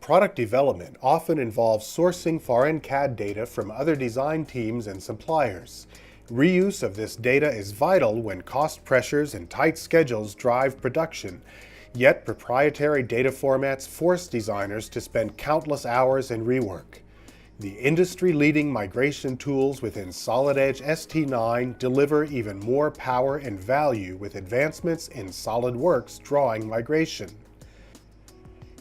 Product development often involves sourcing foreign CAD data from other design teams and suppliers. Reuse of this data is vital when cost pressures and tight schedules drive production. Yet proprietary data formats force designers to spend countless hours in rework. The industry-leading migration tools within SolidEdge ST9 deliver even more power and value with advancements in SolidWorks drawing migration.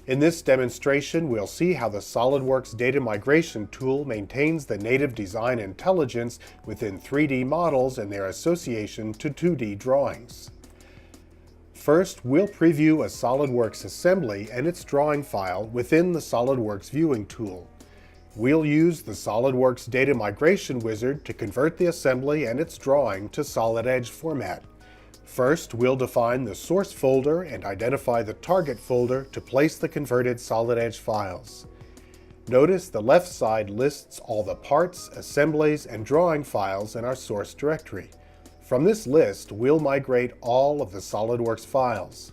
In this demonstration, we'll see how the SolidWorks data migration tool maintains the native design intelligence within 3D models and their association to 2D drawings. First, we'll preview a SolidWorks assembly and its drawing file within the SolidWorks viewing tool. We'll use the SolidWorks Data Migration Wizard to convert the assembly and its drawing to SolidEdge format. First, we'll define the source folder and identify the target folder to place the converted SolidEdge files. Notice the left side lists all the parts, assemblies, and drawing files in our source directory. From this list, we'll migrate all of the SolidWorks files.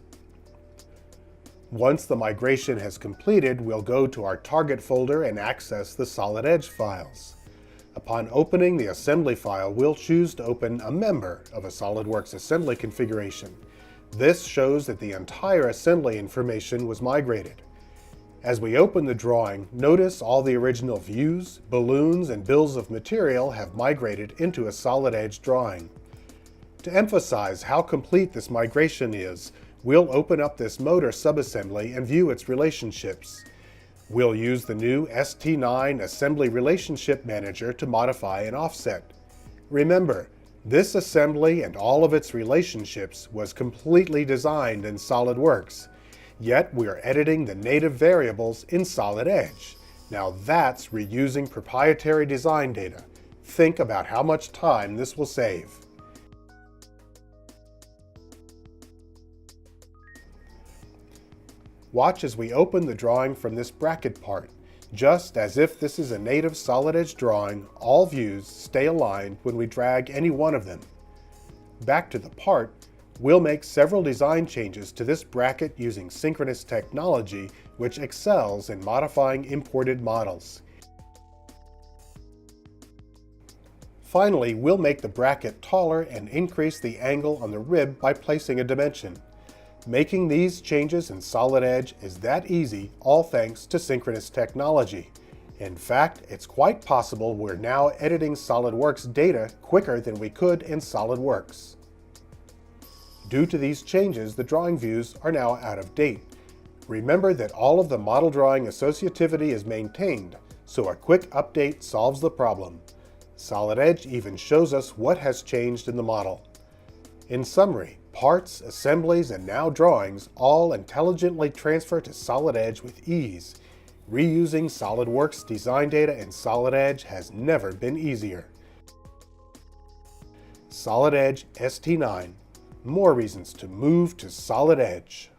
Once the migration has completed, we'll go to our target folder and access the SolidEdge files. Upon opening the assembly file, we'll choose to open a member of a SolidWorks assembly configuration. This shows that the entire assembly information was migrated. As we open the drawing, notice all the original views, balloons, and bills of material have migrated into a SolidEdge drawing. To emphasize how complete this migration is, we'll open up this motor subassembly and view its relationships. We'll use the new ST9 Assembly Relationship Manager to modify an offset. Remember, this assembly and all of its relationships was completely designed in SolidWorks, yet we're editing the native variables in SolidEdge. Now that's reusing proprietary design data. Think about how much time this will save. Watch as we open the drawing from this bracket part. Just as if this is a native SolidEdge drawing, all views stay aligned when we drag any one of them. Back to the part, we'll make several design changes to this bracket using synchronous technology, which excels in modifying imported models. Finally, we'll make the bracket taller and increase the angle on the rib by placing a dimension. Making these changes in SolidEdge is that easy, all thanks to synchronous technology. In fact, it's quite possible we're now editing SolidWorks data quicker than we could in SolidWorks. Due to these changes, the drawing views are now out of date. Remember that all of the model drawing associativity is maintained, so a quick update solves the problem. SolidEdge even shows us what has changed in the model. In summary, parts, assemblies, and now drawings all intelligently transfer to SolidEdge with ease. Reusing SolidWorks design data in SolidEdge has never been easier. SolidEdge ST9. More reasons to move to SolidEdge.